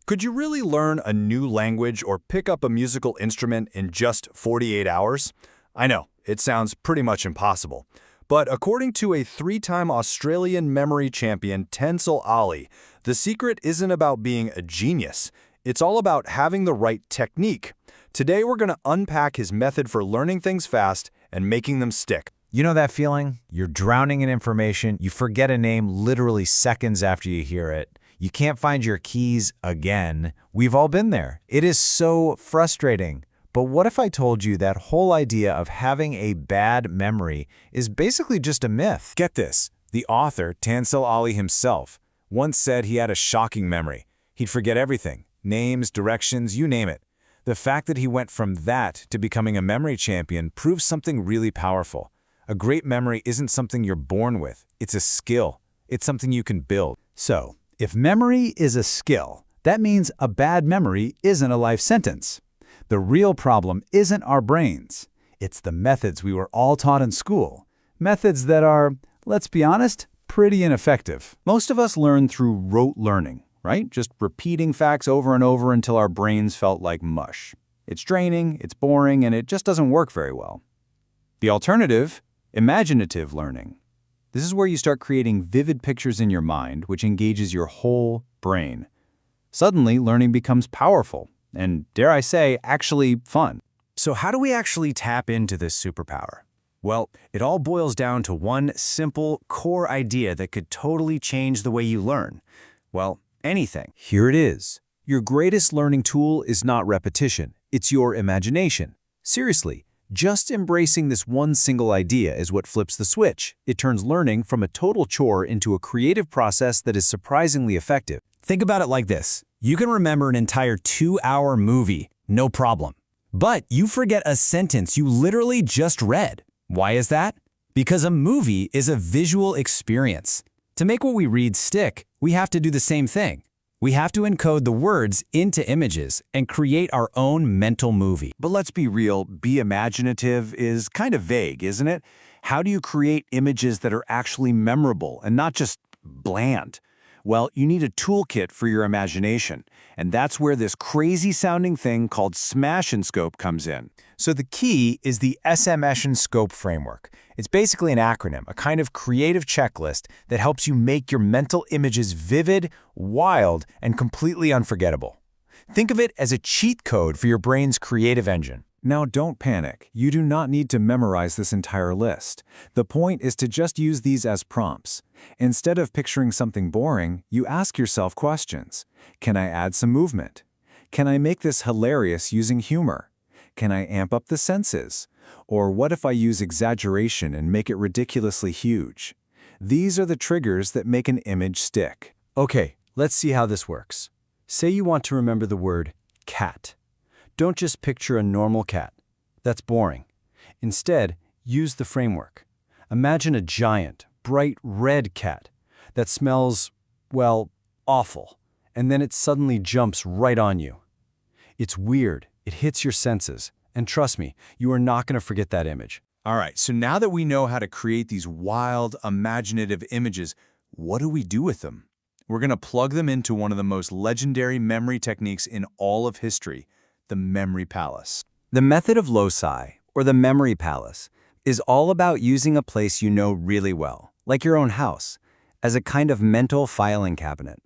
Could you really learn a new language or pick up a musical instrument in just 48 hours? I know, it sounds pretty much impossible. But according to a three-time Australian memory champion, Tensel Ali, the secret isn't about being a genius. It's all about having the right technique. Today we're going to unpack his method for learning things fast and making them stick. You know that feeling? You're drowning in information, you forget a name literally seconds after you hear it. You can't find your keys again. We've all been there. It is so frustrating. But what if I told you that whole idea of having a bad memory is basically just a myth? Get this, the author, Tansel Ali himself, once said he had a shocking memory. He'd forget everything, names, directions, you name it. The fact that he went from that to becoming a memory champion proves something really powerful. A great memory isn't something you're born with, it's a skill. It's something you can build. So, if memory is a skill, that means a bad memory isn't a life sentence. The real problem isn't our brains. It's the methods we were all taught in school. Methods that are, let's be honest, pretty ineffective. Most of us learn through rote learning, right? Just repeating facts over and over until our brains felt like mush. It's draining, it's boring, and it just doesn't work very well. The alternative, imaginative learning. This is where you start creating vivid pictures in your mind, which engages your whole brain. Suddenly, learning becomes powerful and, dare I say, actually fun. So how do we actually tap into this superpower? Well, it all boils down to one simple, core idea that could totally change the way you learn. Well, anything. Here it is. Your greatest learning tool is not repetition, it's your imagination. Seriously, just embracing this one single idea is what flips the switch. It turns learning from a total chore into a creative process that is surprisingly effective. Think about it like this. You can remember an entire 2-hour movie, no problem. But you forget a sentence you literally just read. Why is that? Because a movie is a visual experience. To make what we read stick, we have to do the same thing. We have to encode the words into images and create our own mental movie. But let's be real, be imaginative is kind of vague, isn't it? How do you create images that are actually memorable and not just bland? Well, you need a toolkit for your imagination, and that's where this crazy-sounding thing called Smash and Scope comes in. So the key is the SMS and Scope framework. It's basically an acronym, a kind of creative checklist that helps you make your mental images vivid, wild, and completely unforgettable. Think of it as a cheat code for your brain's creative engine. Now, don't panic. You do not need to memorize this entire list. The point is to just use these as prompts. Instead of picturing something boring, you ask yourself questions. Can I add some movement? Can I make this hilarious using humor? Can I amp up the senses? Or what if I use exaggeration and make it ridiculously huge? These are the triggers that make an image stick. Okay, let's see how this works. Say you want to remember the word cat. Don't just picture a normal cat. That's boring. Instead, use the framework. Imagine a giant, bright red cat that smells, well, awful, and then it suddenly jumps right on you. It's weird, it hits your senses, and trust me, you are not going to forget that image. All right, so now that we know how to create these wild, imaginative images, what do we do with them? We're going to plug them into one of the most legendary memory techniques in all of history, the memory palace. The method of loci, or the memory palace, is all about using a place you know really well, like your own house, as a kind of mental filing cabinet.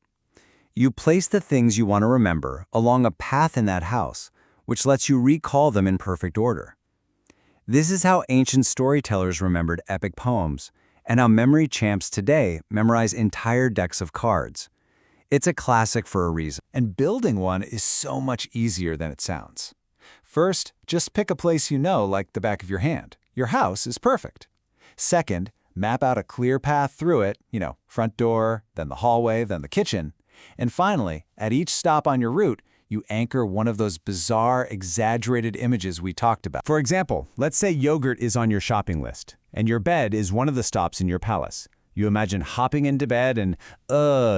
You place the things you want to remember along a path in that house, which lets you recall them in perfect order. This is how ancient storytellers remembered epic poems, and how memory champs today memorize entire decks of cards. It's a classic for a reason, and building one is so much easier than it sounds. First, just pick a place you know like the back of your hand. Your house is perfect. Second, map out a clear path through it, front door, then the hallway, then the kitchen. And finally, at each stop on your route, you anchor one of those bizarre, exaggerated images we talked about. For example, let's say yogurt is on your shopping list, and your bed is one of the stops in your palace. You imagine hopping into bed and,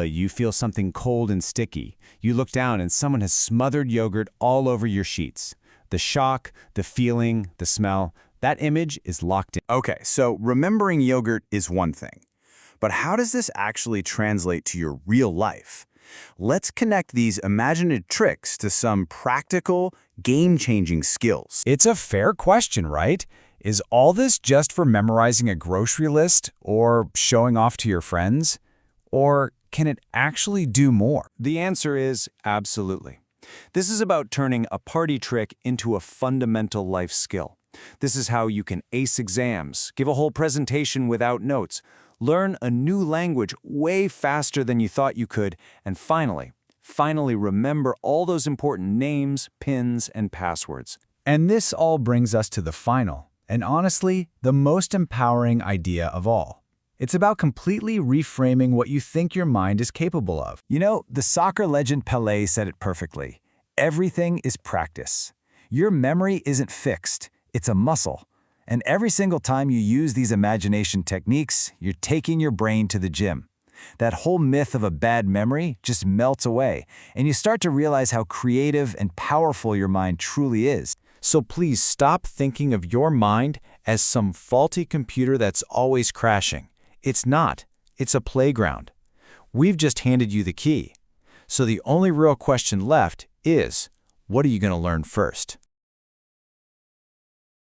you feel something cold and sticky. You look down and someone has smothered yogurt all over your sheets. The shock, the feeling, the smell, that image is locked in. Okay, so remembering yogurt is one thing. But how does this actually translate to your real life? Let's connect these imaginative tricks to some practical, game-changing skills. It's a fair question, right? Is all this just for memorizing a grocery list or showing off to your friends? Or can it actually do more? The answer is absolutely. This is about turning a party trick into a fundamental life skill. This is how you can ace exams, give a whole presentation without notes, learn a new language way faster than you thought you could, and finally remember all those important names, pins, and passwords. And this all brings us to the final, and honestly, the most empowering idea of all. It's about completely reframing what you think your mind is capable of. You know, the soccer legend Pelé said it perfectly. Everything is practice. Your memory isn't fixed, it's a muscle. And every single time you use these imagination techniques, you're taking your brain to the gym. That whole myth of a bad memory just melts away, and you start to realize how creative and powerful your mind truly is. So please stop thinking of your mind as some faulty computer that's always crashing. It's not. It's a playground. We've just handed you the key. So the only real question left is, what are you going to learn first?